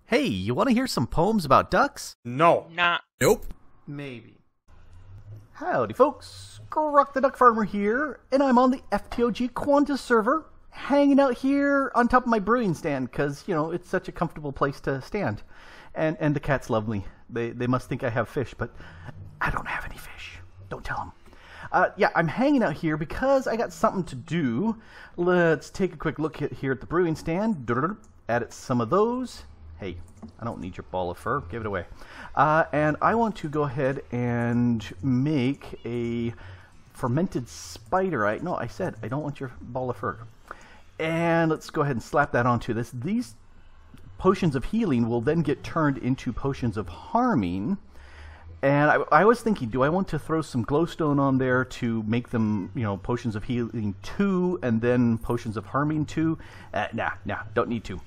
Hey, you want to hear some poems about ducks? No. Nah. Nope. Maybe. Howdy folks, Grok the DuckFarmer here, and I'm on the FTOG Quantus server, hanging out here on top of my brewing stand, because, you know, it's such a comfortable place to stand. And the cats love me. They must think I have fish, but I don't have any fish. Don't tell them. Yeah, I'm hanging out here because I got something to do. Let's take a quick look here at the brewing stand. Added some of those. Hey, I don't need your ball of fur. Give it away. And I want to go ahead and make a fermented spider. No, I said I don't want your ball of fur. And let's go ahead and slap that onto this. These potions of healing will then get turned into potions of harming. And I was thinking, do I want to throw some glowstone on there to make them, you know, potions of healing 2 and then potions of harming 2? Nah, don't need to.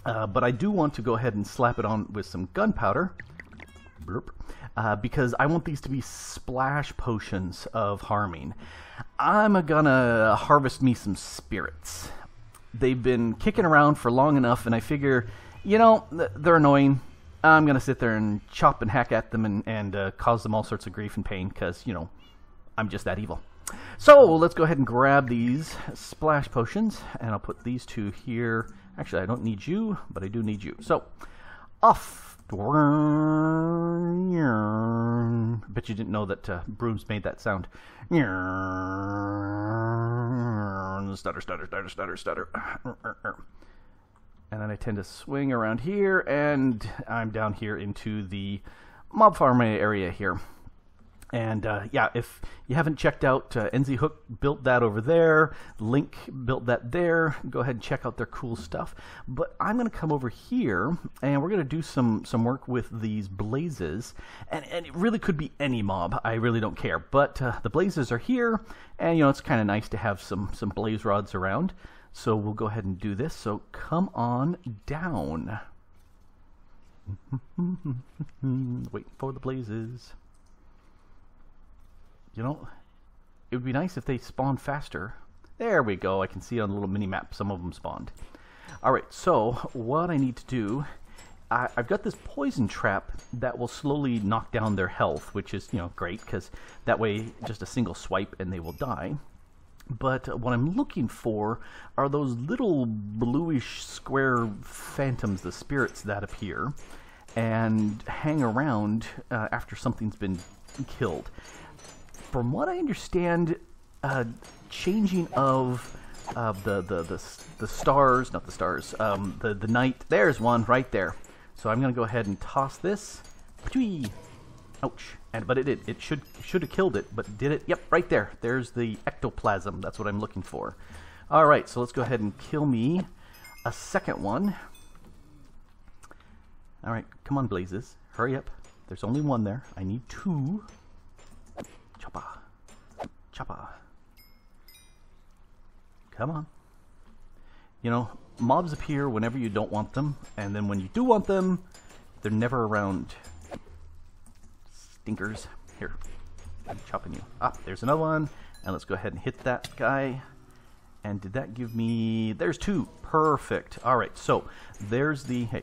But I do want to go ahead and slap it on with some gunpowder. Because I want these to be splash potions of harming. I'm gonna harvest me some spirits. They've been kicking around for long enough, and I figure, you know, they're annoying. I'm gonna sit there and chop and hack at them and cause them all sorts of grief and pain, because, you know, I'm just that evil. So let's go ahead and grab these splash potions, and I'll put these two here. Actually, I don't need you, but I do need you. So, off. Bet you didn't know that brooms made that sound. Stutter, stutter, stutter, stutter, stutter. And then I tend to swing around here, and I'm down here into the mob farm area here. And yeah, if you haven't checked out, NZ Hook built that over there. Link built that there. Go ahead and check out their cool stuff. But I'm going to come over here, and we're going to do some work with these blazes. And it really could be any mob. I really don't care. But the blazes are here, and you know, it's kind of nice to have some blaze rods around. So we'll go ahead and do this. So come on down. Wait for the blazes. You know, it would be nice if they spawned faster. There we go. I can see on the little mini-map some of them spawned. Alright, so what I need to do, I've got this poison trap that will slowly knock down their health, which is, you know, great, because that way just a single swipe and they will die. But what I'm looking for are those little bluish square phantoms, the spirits that appear and hang around after something's been killed. From what I understand, changing of the stars, not the stars, the night, there's one right there. So I'm going to go ahead and toss this. Ouch. But it should have killed it, but did it? Yep, right there. There's the ectoplasm. That's what I'm looking for. All right, so let's go ahead and kill me a second one. All right, come on, blazes. Hurry up. There's only one there. I need 2. Choppa. Choppa. Come on. You know, mobs appear whenever you don't want them, and then when you do want them, they're never around. Stinkers. Here. I'm chopping you. Ah, there's another one. And let's go ahead and hit that guy. And did that give me... There's 2. Perfect. Alright, so there's the... Hey.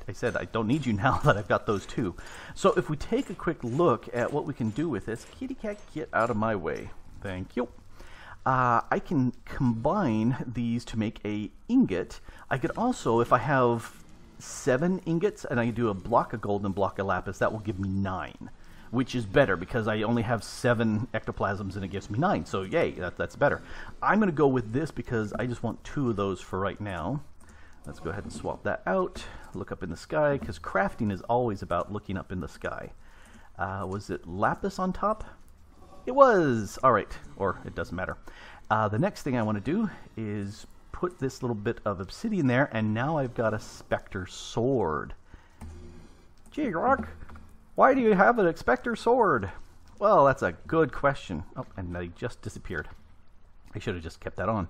I said I don't need you now that I've got those 2. So if we take a quick look at what we can do with this, kitty cat, get out of my way. Thank you. I can combine these to make a ingot. I could also, if I have 7 ingots and I do a block of gold and a block of lapis, that will give me 9, which is better because I only have 7 ectoplasms and it gives me 9. So yay, that's better. I'm going to go with this because I just want 2 of those for right now. Let's go ahead and swap that out. Look up in the sky, because crafting is always about looking up in the sky. Was it lapis on top? It was! Alright, or it doesn't matter. The next thing I want to do is put this little bit of obsidian there, and now I've got a specter sword. Gee, Grok, why do you have an specter sword? Well, that's a good question. Oh, and they just disappeared. I should have just kept that on.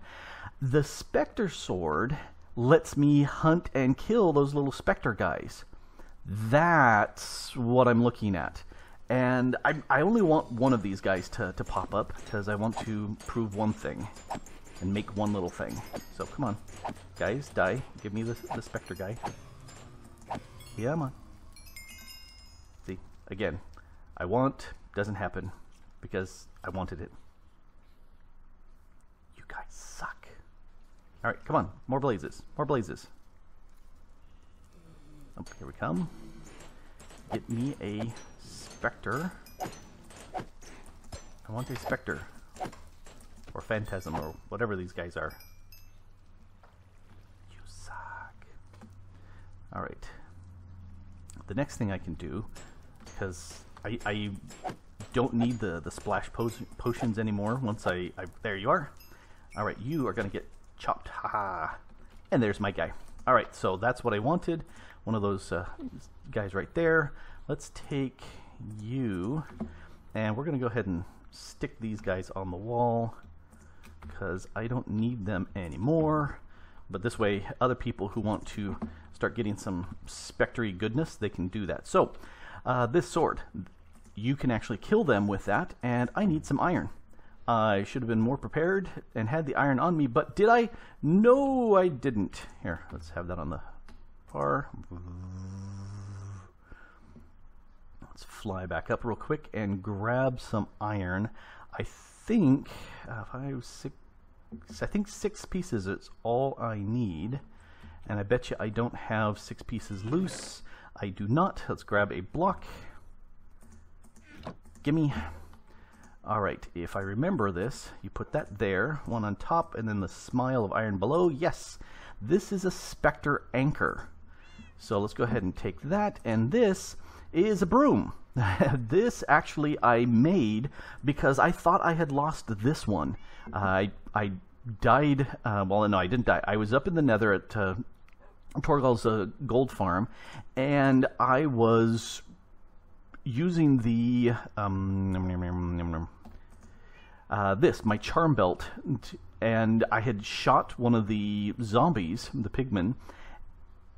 The specter sword lets me hunt and kill those little specter guys. That's what I'm looking at. And I only want one of these guys to pop up, because I want to prove one thing and make one little thing. So come on, guys, die. Give me the specter guy. Come on. See, again, I want, doesn't happen because I wanted it. You guys suck. All right, come on, more blazes, more blazes. Oh, here we come. Get me a specter. I want a specter. Or phantasm, or whatever these guys are. You suck. Alright. The next thing I can do, because I don't need the splash potions anymore once there you are. Alright, you are going to get chopped. Ha! And there's my guy. Alright, so that's what I wanted. One of those guys right there. Let's take you, and we're going to go ahead and stick these guys on the wall, because I don't need them anymore. But this way, other people who want to start getting some spectre-y goodness, they can do that. So, this sword, you can actually kill them with that, and I need some iron. I should have been more prepared and had the iron on me, but did I? No, I didn't. Here, let's have that on the bar. Let's fly back up real quick and grab some iron. I think 6 pieces is all I need, and I bet you I don't have 6 pieces loose. I do not. Let's grab a block. Gimme. Alright, if I remember this, you put that there, one on top, and then the smile of iron below. Yes, this is a specter anchor. So let's go ahead and take that, and this is a broom. This actually I made because I thought I had lost this one. I died, well, no, I didn't die. I was up in the nether at Torgal's gold farm, and I was using the my charm belt, and I had shot one of the zombies, the pigmen,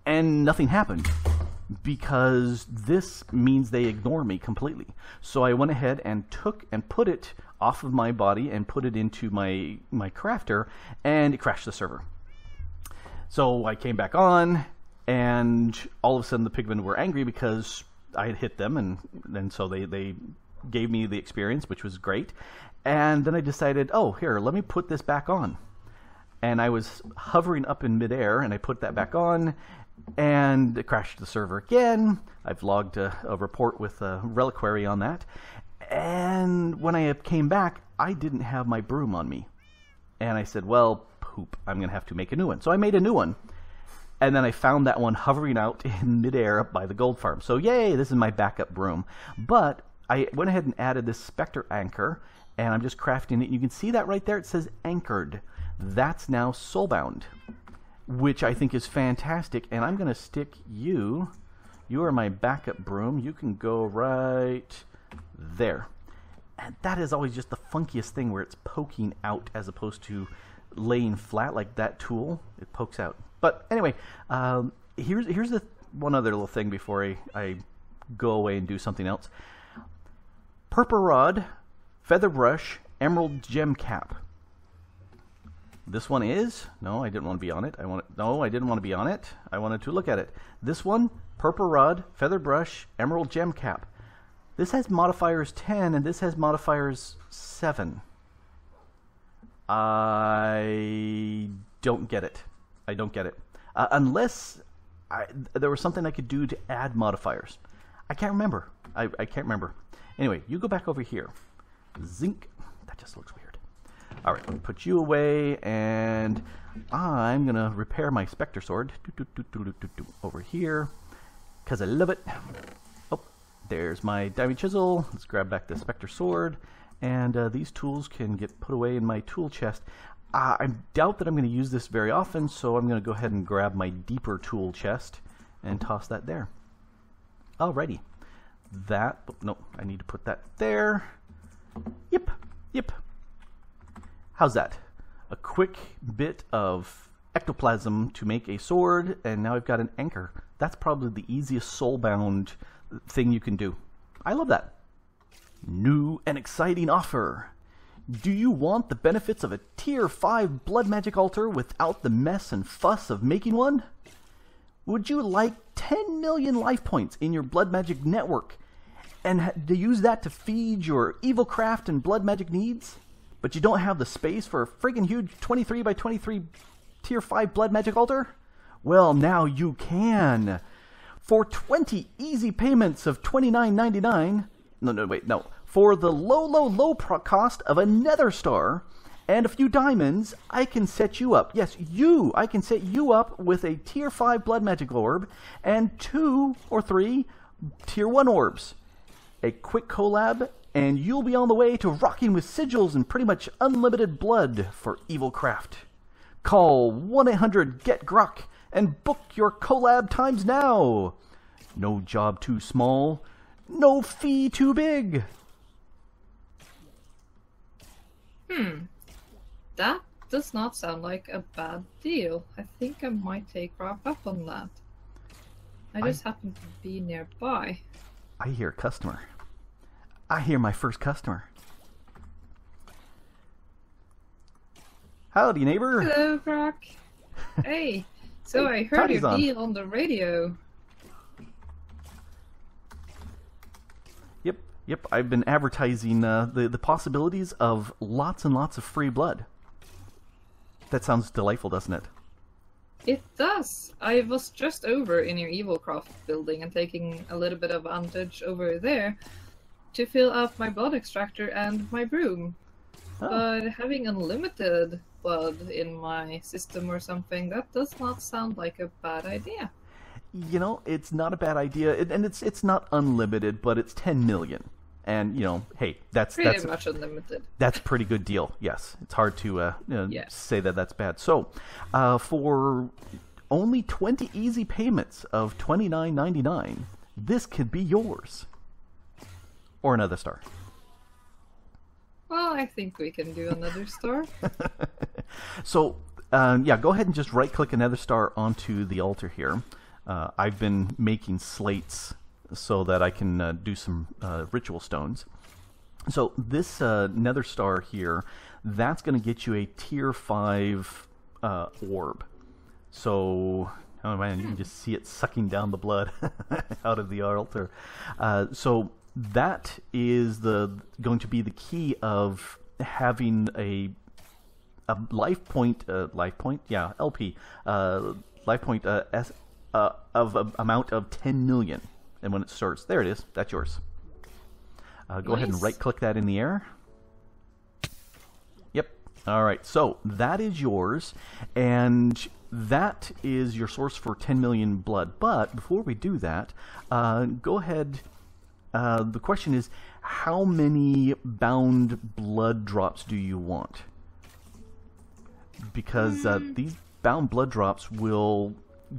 and nothing happened because this means they ignore me completely. So I went ahead and took and put it off of my body and put it into my crafter, and it crashed the server. So I came back on, and all of a sudden the pigmen were angry because I had hit them, and so they gave me the experience, which was great. And then I decided, oh, here, let me put this back on. And I was hovering up in midair, and I put that back on, and it crashed the server again. I've logged a report with a reliquary on that. And when I came back, I didn't have my broom on me. And I said, well, poop, I'm going to have to make a new one. So I made a new one. And then I found that one hovering out in midair up by the gold farm. So yay, this is my backup broom. But I went ahead and added this specter anchor, and I'm just crafting it. You can see that right there. It says anchored. That's now soulbound, which I think is fantastic. And I'm going to stick you. You are my backup broom. You can go right there. And that is always just the funkiest thing, where it's poking out as opposed to laying flat like that tool. It pokes out. But anyway, here's the one other little thing before I go away and do something else. Purple rod, feather brush, emerald gem cap. This one is, no, I didn't want to be on it. No, I didn't want to be on it. I wanted to look at it. This one, purple rod, feather brush, emerald gem cap. This has modifiers 10, and this has modifiers 7. I don't get it. I don't get it. Unless there was something I could do to add modifiers. I can't remember. I can't remember. Anyway, you go back over here. Zinc. That just looks weird. All right, let me put you away, and I'm going to repair my Spectre Sword over here, because I love it. Oh, there's my Diamond Chisel. Let's grab back the Spectre Sword, and these tools can get put away in my tool chest. I doubt that I'm going to use this very often, so I'm going to go ahead and grab my deeper tool chest and toss that there. Alrighty. That, no, I need to put that there. Yep, yep. How's that? A quick bit of ectoplasm to make a sword, and now I've got an anchor. That's probably the easiest soul-bound thing you can do. I love that. New and exciting offer. Do you want the benefits of a Tier 5 blood magic altar without the mess and fuss of making one? Would you like 10 million life points in your blood magic network and to use that to feed your evil craft and blood magic needs, but you don't have the space for a friggin' huge 23 by 23 tier 5 blood magic altar? Well, now you can. For 20 easy payments of $29.99, for the low cost of a nether star and a few diamonds, I can set you up. Yes, I can set you up with a tier 5 blood magic orb and 2 or 3 tier 1 orbs. A quick collab, and you'll be on the way to rocking with sigils and pretty much unlimited blood for evil craft. Call 1-800-GET-GROK and book your collab times now. No job too small, no fee too big. That does not sound like a bad deal. I think I might take Grok up on that. I just happen to be nearby. I hear a customer. I hear my first customer. Howdy, neighbor. Hello, Grok. Hey, so I heard your deal on the radio. Yep, I've been advertising the possibilities of lots and lots of free blood. That sounds delightful, doesn't it? It does. I was just over in your Evilcraft building and taking a little bit of advantage over there to fill up my blood extractor and my broom. Oh. But having unlimited blood in my system or something, that does not sound like a bad idea. You know, it's not a bad idea, and it's not unlimited, but it's 10 million. And, you know, hey, that's much unlimited. That's a pretty good deal, yes. It's hard to say that that's bad. So, for only 20 easy payments of $29.99, this could be yours. Or another star. Well, I think we can do another star. So, yeah, go ahead and just right-click another star onto the altar here. I've been making slates so that I can do some ritual stones. So this nether star here, that's going to get you a tier 5 orb. So, oh man, you can just see it sucking down the blood out of the altar. So that is going to be the key of having a life point, LP, life point of an amount of 10 million. And when it starts, there it is, that's yours. Go ahead and right-click that in the air. Yep. All right, so that is yours, and that is your source for 10 million blood. But before we do that, go ahead. The question is, how many bound blood drops do you want? Because these bound blood drops will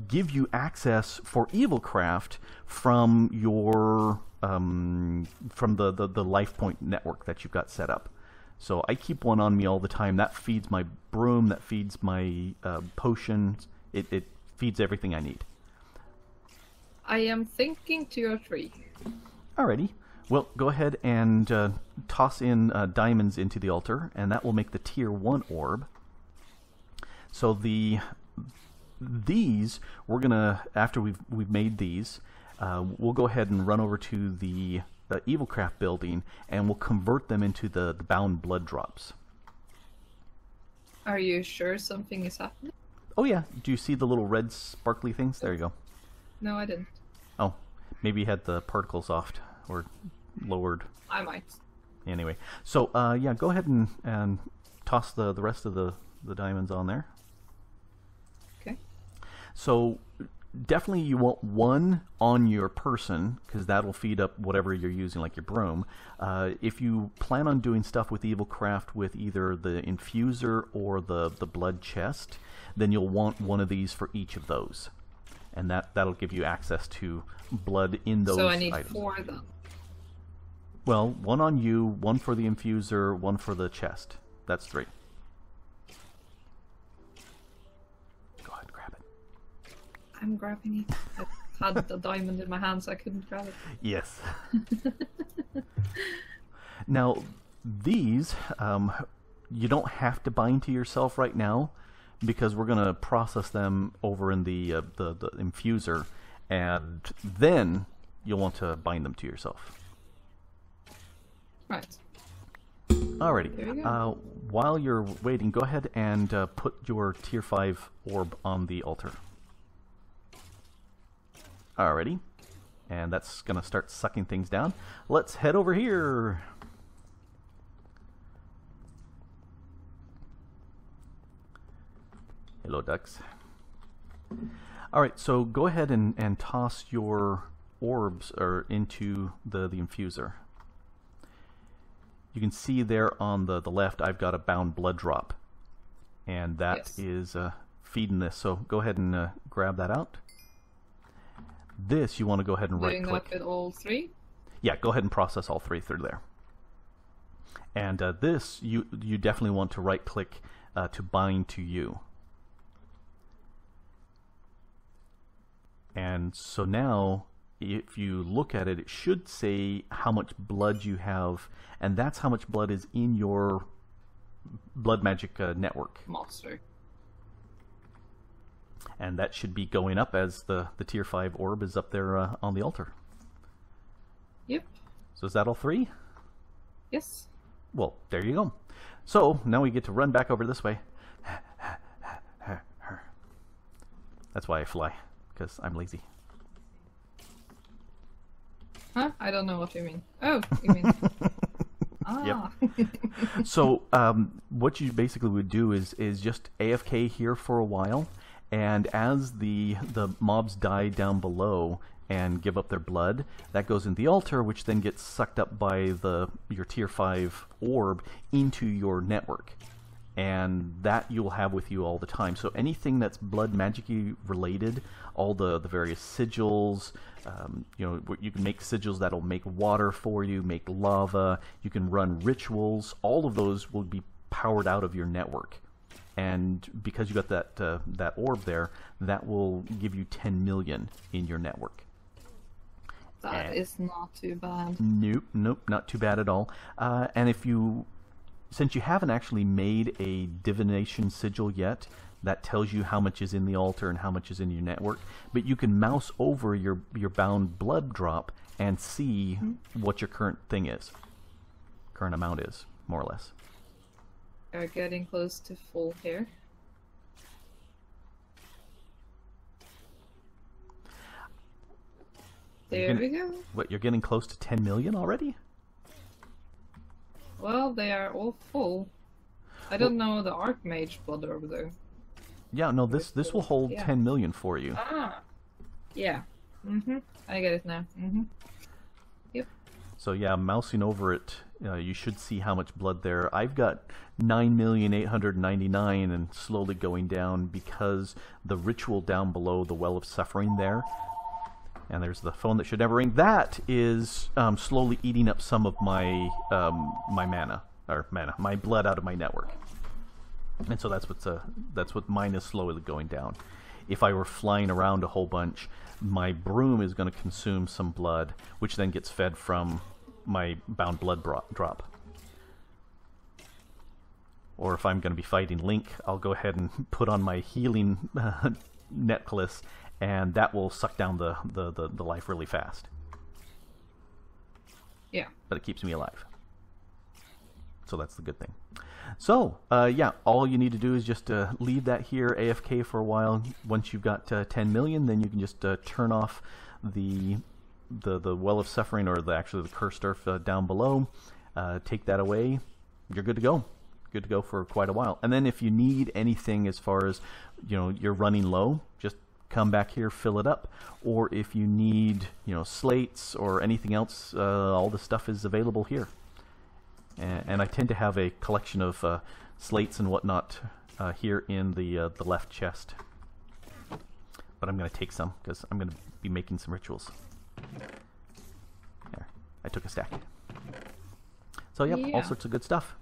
give you access for Evilcraft from your from the life point network that you've got set up. So I keep one on me all the time. That feeds my broom, that feeds my potions. It feeds everything I need. I am thinking 2 or 3. Alrighty. Well, go ahead and toss in diamonds into the altar, and that will make the tier 1 orb. So these we're gonna, after we've made these, we'll go ahead and run over to the Evilcraft building, and we'll convert them into the bound blood drops. Are you sure something is happening? Oh yeah. Do you see the little red sparkly things? There you go. No, I didn't. Oh, maybe you had the particles off or lowered. I might. Anyway, so yeah, go ahead and toss the rest of the diamonds on there. Okay. So definitely you want one on your person, because that'll feed up whatever you're using, like your broom. If you plan on doing stuff with Evilcraft with either the infuser or the blood chest, then you'll want one of these for each of those. And that'll give you access to blood in those items. So I need items. 4 then. Well, one on you, one for the infuser, one for the chest. That's 3. Go ahead, grab it. I'm grabbing it. I had the diamond in my hand, so I couldn't grab it. Yes. Now, these, you don't have to bind to yourself right now, because we're going to process them over in the infuser, and then you'll want to bind them to yourself. Right. Alrighty. There we go. While you're waiting, go ahead and put your tier 5 orb on the altar. Alrighty. And that's going to start sucking things down. Let's head over here. Hello, ducks. Alright, so go ahead and toss your orbs into the infuser. You can see there on the left I've got a bound blood drop. And that is feeding this. So go ahead and grab that out. This you want to go ahead and right click. Doing that with all 3? Yeah, go ahead and process all 3 through there. And this you definitely want to right click to bind to you. And so now if you look at it, it should say how much blood you have, and that's how much blood is in your blood magic network. Monster. And that should be going up as the tier 5 orb is up there on the altar. Yep. So is that all 3? Yes. Well, there you go. So now we get to run back over this way. That's why I fly, because I'm lazy. Huh? I don't know what you mean. Oh, you mean... Ah. Yep. So what you basically would do is just AFK here for a while, and as the mobs die down below and give up their blood, that goes in the altar, which then gets sucked up by your tier 5 orb into your network. And that you'll have with you all the time. So anything that's blood magic-y related, all the various sigils, you know, you can make sigils that'll make water for you, make lava, you can run rituals, all of those will be powered out of your network. And because you got that orb there, that will give you 10 million in your network. That is not too bad. Nope, not too bad at all. And since you haven't actually made a divination sigil yet, that tells you how much is in the altar and how much is in your network, but you can mouse over your bound blood drop and see what your current amount is, more or less. Are getting close to full here. There we go. What, you're getting close to 10 million already? Well, they are all full. I don't know the Archmage blood over there. Yeah, no, this will hold 10 million for you. Ah, yeah. I get it now. Yep. So yeah, mousing over it, you should see how much blood there. I've got 9,899 and slowly going down because the ritual down below the Well of Suffering there. And there's the phone that should never ring. That is slowly eating up some of my my blood out of my network. And so that's what mine is slowly going down. If I were flying around a whole bunch, my broom is going to consume some blood, which then gets fed from my bound blood drop. Or if I'm going to be fighting Link, I'll go ahead and put on my healing necklace, and that will suck down the life really fast. Yeah. But it keeps me alive. So that's the good thing. So, yeah, all you need to do is just leave that here AFK for a while. Once you've got 10 million, then you can just turn off the Well of Suffering, or actually the Cursed Earth down below. Take that away. You're good to go. Good to go for quite a while. And then if you need anything as far as, you're running low, just come back here, fill it up. Or if you need, slates or anything else, all the stuff is available here. And I tend to have a collection of slates and whatnot here in the left chest. But I'm going to take some because I'm going to be making some rituals. There, I took a stack. So yep, all sorts of good stuff.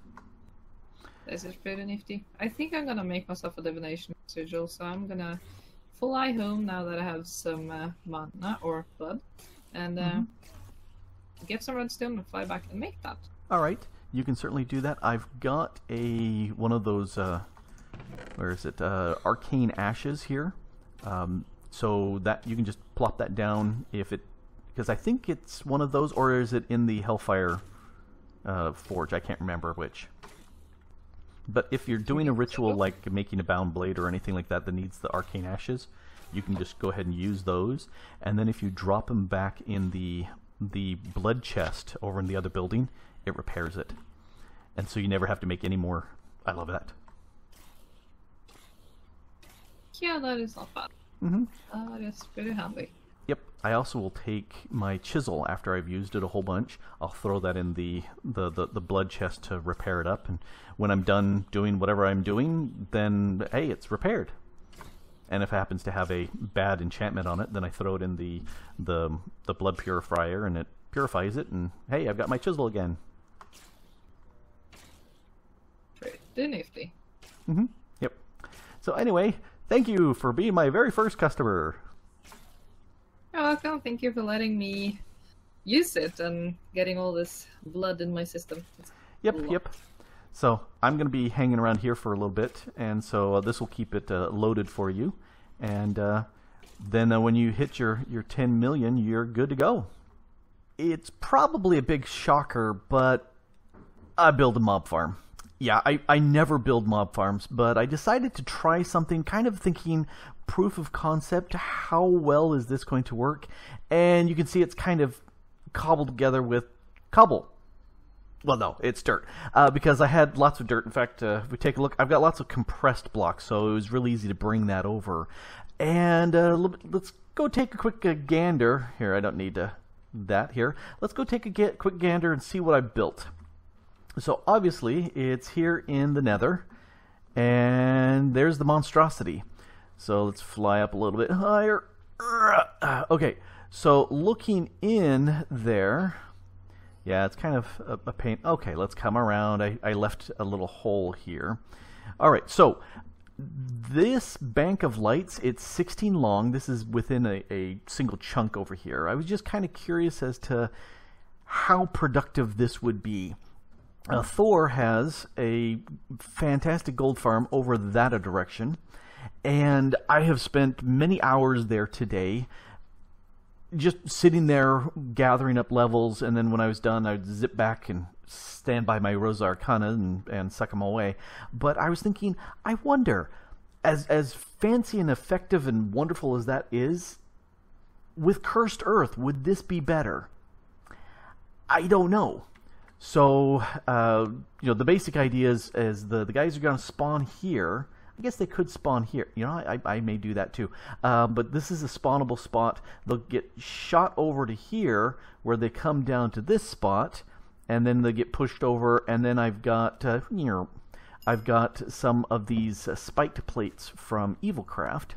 This is pretty nifty. I think I'm going to make myself a divination sigil, so I'm going to fly home now that I have some mana or blood, and get some redstone and fly back and make that. All right. You can certainly do that. I've got one of those, where is it, arcane ashes here. so that you can just plop that down if it, because I think it's one of those, or is it in the Hellfire Forge? I can't remember which. But if you're doing a ritual like making a bound blade or anything like that that needs the arcane ashes, you can just go ahead and use those. And then if you drop them back in the blood chest over in the other building, it repairs it. And so you never have to make any more. I love that. Yeah, that is not bad. That is pretty handy. Yep. I also will take my chisel after I've used it a whole bunch. I'll throw that in the blood chest to repair it up. And when I'm done doing whatever I'm doing, then, hey, it's repaired. And if it happens to have a bad enchantment on it, then I throw it in the blood purifier, and it purifies it, and hey, I've got my chisel again. Pretty nifty. Yep. So anyway, thank you for being my very first customer. You're welcome. Thank you for letting me use it and getting all this blood in my system. Yep. So I'm going to be hanging around here for a little bit, and so this will keep it loaded for you. And then when you hit your 10 million, you're good to go. It's probably a big shocker, but I build a mob farm. Yeah, I never build mob farms, but I decided to try something, kind of thinking proof of concept. How well is this going to work? And you can see it's kind of cobbled together with cobble. Well, no, it's dirt, because I had lots of dirt. In fact, if we take a look, I've got lots of compressed blocks, so it was really easy to bring that over. And let's go take a quick gander. Here, I don't need that here. Let's go take a quick gander and see what I built. So obviously, it's here in the Nether, and there's the monstrosity. So let's fly up a little bit higher. Okay, so looking in there... Yeah, it's kind of a pain. Okay, let's come around. I left a little hole here. All right, so this bank of lights, it's 16 long. This is within a single chunk over here. I was just kind of curious as to how productive this would be. Thor has a fantastic gold farm over that direction, and I have spent many hours there today, just sitting there gathering up levels, and then when I was done, I'd zip back and stand by my Rosa Arcana and suck them away. But I was thinking, I wonder, as fancy and effective and wonderful as that is, with Cursed Earth, would this be better? I don't know. So, you know, the basic idea is the guys are going to spawn here. I guess they could spawn here. You know, I may do that too. But this is a spawnable spot. They'll get shot over to here, where they come down to this spot, and then they get pushed over. And then I've got some of these spiked plates from Evilcraft.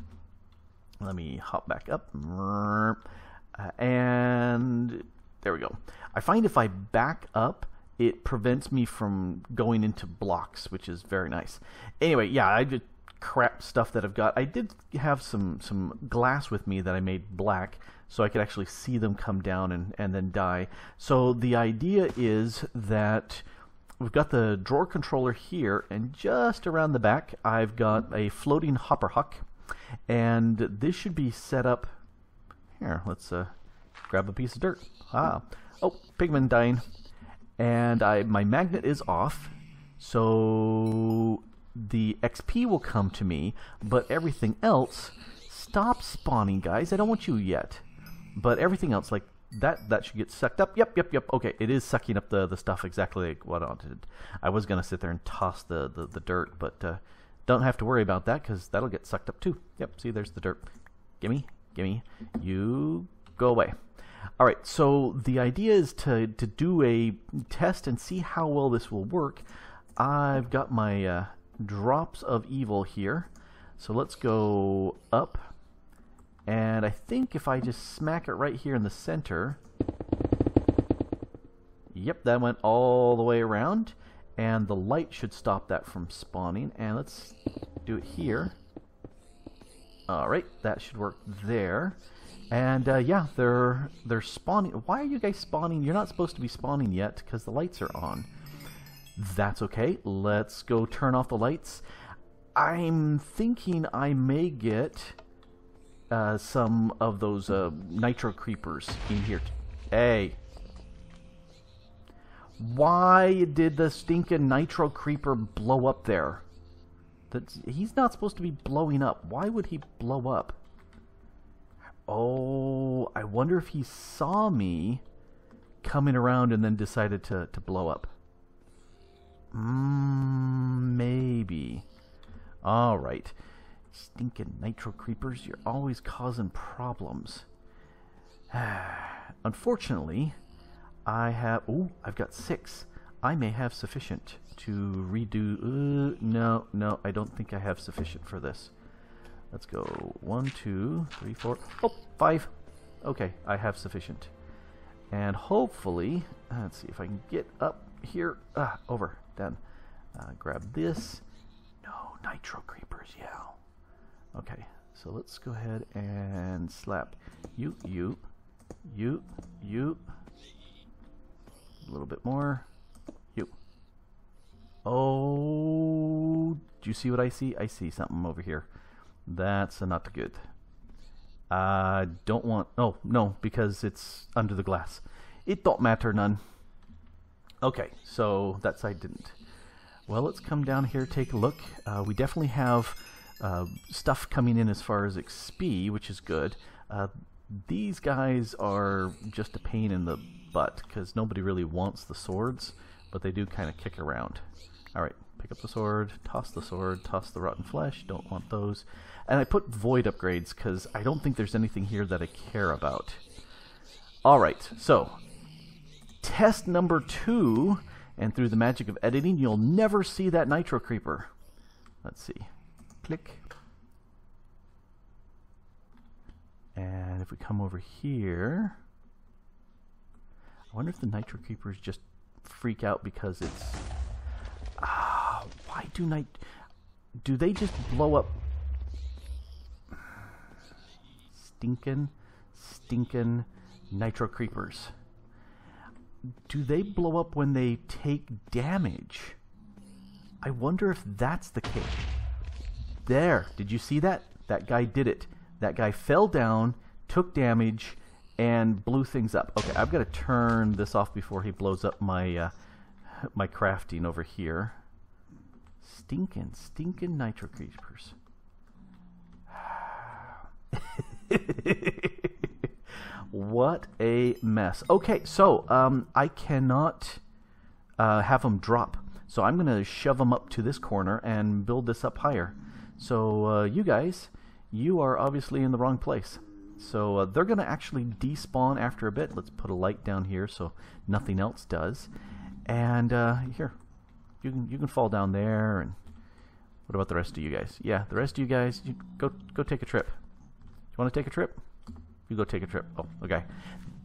Let me hop back up, and there we go. I find if I back up, it prevents me from going into blocks, which is very nice. Anyway, yeah, I just crap stuff that I've got. I did have some glass with me that I made black, so I could actually see them come down and then die. So the idea is that we've got the drawer controller here, and just around the back, I've got a floating hopper huck, and this should be set up. Here, let's grab a piece of dirt. Oh, pigman dying. And my magnet is off, so the XP will come to me, but everything else, stop spawning, guys. I don't want you yet. But everything else, like that should get sucked up. Yep. Okay, it is sucking up the stuff exactly like what I wanted. I was going to sit there and toss the dirt, but don't have to worry about that, because that'll get sucked up too. Yep, see, there's the dirt. Gimme. You go away. All right, so the idea is to do a test and see how well this will work. I've got my drops of evil here, so let's go up, and I think if I just smack it right here in the center, yep, that went all the way around, and the light should stop that from spawning. And let's do it here. All right, that should work there. And yeah, they're spawning. Why are you guys spawning? You're not supposed to be spawning yet, because the lights are on. That's okay. Let's go turn off the lights. I'm thinking I may get some of those nitro creepers in here. Hey. Why did the stinking nitro creeper blow up there? He's not supposed to be blowing up. Why would he blow up? Oh, I wonder if he saw me coming around and then decided to blow up. Maybe. Alright. Stinking nitro creepers, you're always causing problems. Unfortunately, I've got 6. I may have sufficient to redo... no, I don't think I have sufficient for this. Let's go 1, 2, 3, 4... Oh, 5! Okay, I have sufficient. And hopefully... let's see if I can get up here. Over. Done. Grab this. No, nitro creepers, yeah. Okay, so let's go ahead and slap you. A little bit more. You. Oh, do you see what I see? I see something over here. That's not good. Don't want... Oh, no, because it's under the glass. It don't matter none. Okay, so that side didn't. Well, let's come down here, take a look. We definitely have stuff coming in as far as XP, which is good. These guys are just a pain in the butt, because nobody really wants the swords, but they do kind of kick around. Alright, pick up the sword, toss the rotten flesh, don't want those. And I put void upgrades, because I don't think there's anything here that I care about. Alright, so, test number 2, and through the magic of editing, you'll never see that nitro creeper. Let's see. Click. And if we come over here, I wonder if the nitro creepers just freak out because it's... why do they just blow up? Stinkin' nitro creepers. Do they blow up when they take damage? I wonder if that's the case. There, did you see that? That guy did it. That guy fell down, took damage, and blew things up. Okay, I've got to turn this off before he blows up my my crafting over here. Stinkin' nitro creepers. What a mess. Okay, so I cannot have them drop. So I'm going to shove them up to this corner and build this up higher. So you guys, you are obviously in the wrong place. So they're going to actually despawn after a bit. Let's put a light down here so nothing else does. And here, you can fall down there. And what about the rest of you guys? Yeah, the rest of you guys, you go take a trip. You want to take a trip? You go take a trip. Oh, okay.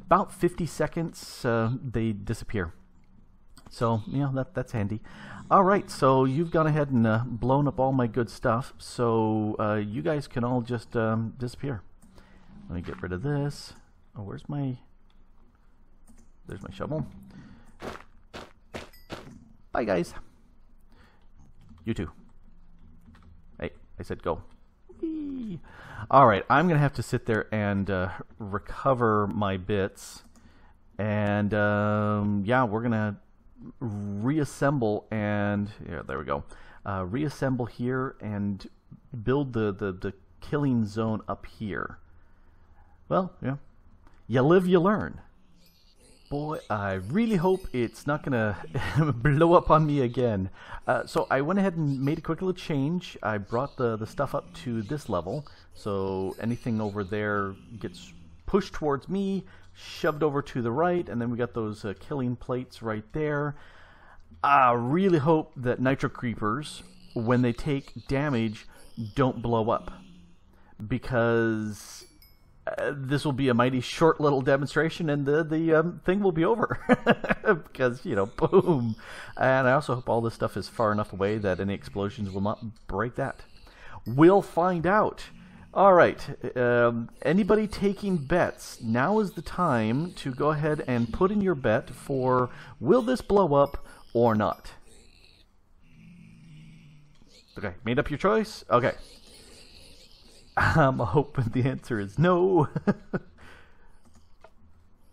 About 50 seconds, they disappear. So, you know, that's handy. Alright, so you've gone ahead and blown up all my good stuff. So, you guys can all just disappear. Let me get rid of this. Oh, where's my... There's my shovel. Bye, guys. You too. Hey, I said go. Whee. Alright, I'm going to have to sit there and recover my bits. And, yeah, we're going to reassemble and... Yeah, there we go. Reassemble here and build the killing zone up here. Well, yeah. You live, you learn. Boy, I really hope it's not going to blow up on me again. So I went ahead and made a quick little change. I brought the stuff up to this level. So anything over there gets pushed towards me, shoved over to the right, and then we got those killing plates right there. I really hope that nitro creepers, when they take damage, don't blow up. Because... this will be a mighty short little demonstration, and the thing will be over. Because, you know, boom. And I also hope all this stuff is far enough away that any explosions will not break that. We'll find out. Alright, anybody taking bets, now is the time to go ahead and put in your bet for will this blow up or not. Okay, made up your choice? Okay. I'm hoping the answer is no.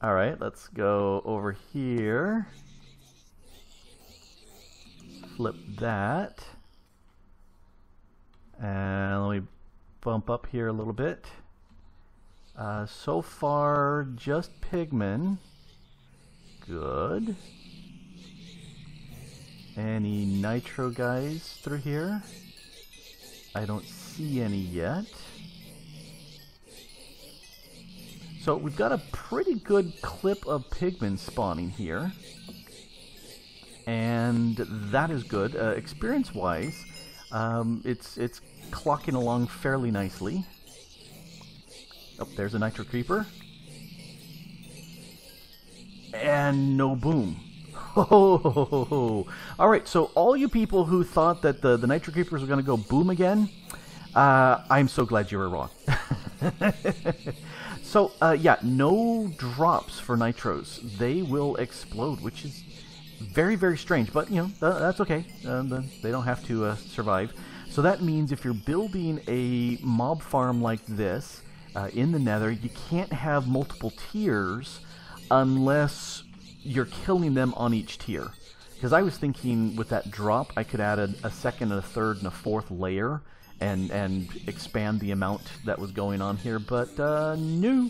Alright, let's go over here. Flip that. And let me bump up here a little bit. So far, just pigmen. Good. Any nitro guys through here? I don't see any yet. So we've got a pretty good clip of pigmen spawning here. And that is good. Experience-wise, it's clocking along fairly nicely. Oh, there's a nitro creeper. And no boom. Oh, alright, so all you people who thought that the nitro creepers were going to go boom again, I'm so glad you were wrong. So, yeah, no drops for nitros. They will explode, which is very, very strange, but, you know, that's okay. They don't have to survive. So that means if you're building a mob farm like this in the nether, you can't have multiple tiers unless you're killing them on each tier. Because I was thinking with that drop, I could add a second, and a third, and a fourth layer and expand the amount that was going on here. But no,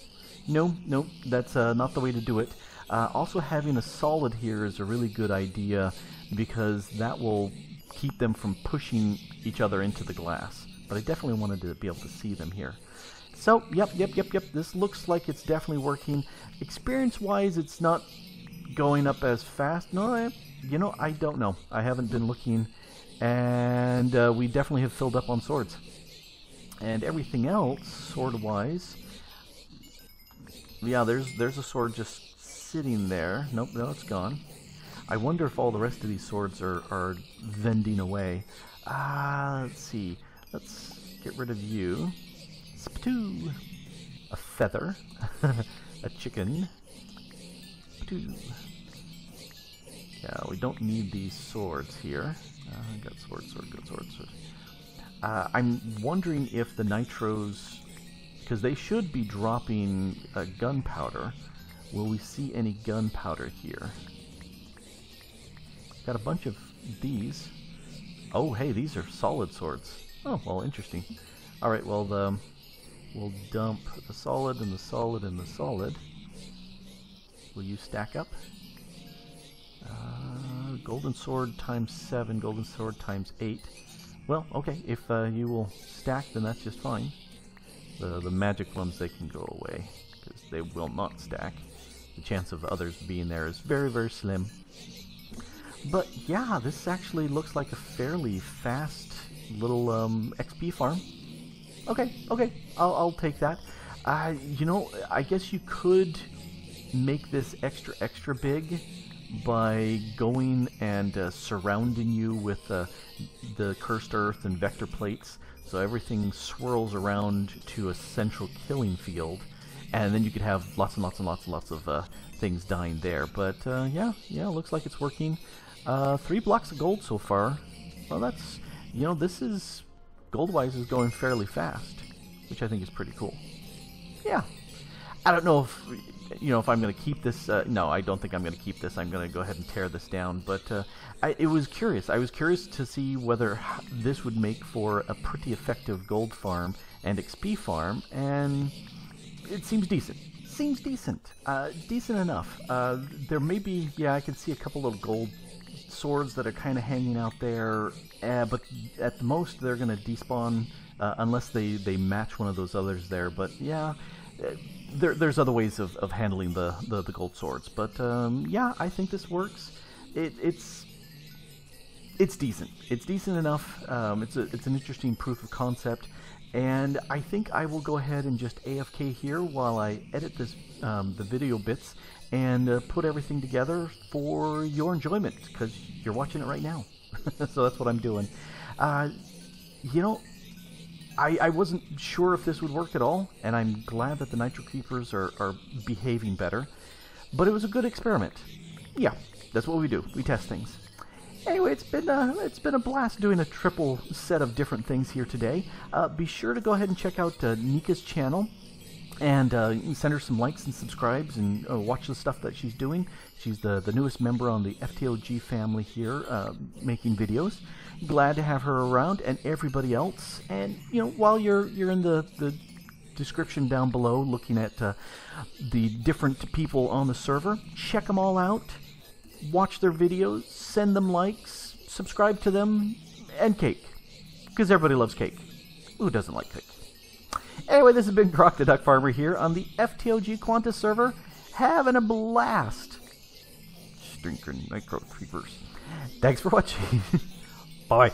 that's not the way to do it. Also, having a solid here is a really good idea because that will keep them from pushing each other into the glass. But I definitely wanted to be able to see them here. So, yep. This looks like it's definitely working. Experience-wise, it's not going up as fast. No, you know, I don't know. I haven't been looking. And we definitely have filled up on swords. And everything else, sword-wise, yeah, there's a sword just sitting there. Nope, no, it's gone. I wonder if all the rest of these swords are vending away. Let's see. Let's get rid of you. Spatoo. A feather. A chicken. Spatoo. Yeah, we don't need these swords here. Got sword, good sword. I'm wondering if the nitros, because they should be dropping gunpowder. Will we see any gunpowder here? Got a bunch of these. Oh, hey, these are solid swords. Oh, well, interesting. Alright, well, we'll dump the solid and the solid and the solid. Will you stack up? Golden sword times 7, golden sword times 8. Well, okay, if you will stack, then that's just fine. The magic ones, they can go away, because they will not stack. The chance of others being there is very, very slim. But yeah, this actually looks like a fairly fast little XP farm. Okay, I'll take that. You know, I guess you could make this extra big by going and surrounding you with the cursed earth and vector plates, so everything swirls around to a central killing field, and then you could have lots and lots of things dying there. But yeah, looks like it's working. 3 blocks of gold so far. Well, that's, you know, this is gold-wise is going fairly fast, which I think is pretty cool. Yeah, I don't know if, you know, if I'm going to keep this. No, I don't think I'm going to keep this. I'm going to go ahead and tear this down. But it was curious. I was curious to see whether this would make for a pretty effective gold farm and XP farm, and it seems decent. Decent enough. There may be, yeah, I can see a couple of gold swords that are kind of hanging out there, but at the most they're going to despawn unless they match one of those others there. But yeah, there's other ways of handling the gold swords. But yeah, I think this works. It's decent. It's decent enough. It's an interesting proof of concept. And I think I will go ahead and just AFK here while I edit this the video bits and put everything together for your enjoyment, because you're watching it right now. So that's what I'm doing. You know, I wasn't sure if this would work at all, and I'm glad that the Nitro Creepers are behaving better. But it was a good experiment. Yeah, that's what we do. We test things. Anyway, it's been a blast doing a triple set of different things here today. Be sure to go ahead and check out Nika's channel, and send her some likes and subscribes, and watch the stuff that she's doing. She's the newest member on the FTOG family here, making videos. Glad to have her around, and everybody else. And while you're in the description down below, looking at the different people on the server, check them all out. Watch their videos, send them likes, subscribe to them, and cake. Because everybody loves cake. Who doesn't like cake? Anyway, this has been Grok the DuckFarmer here on the FTOG Quantus server. Having a blast. Stinking micro creepers. Thanks for watching. Bye.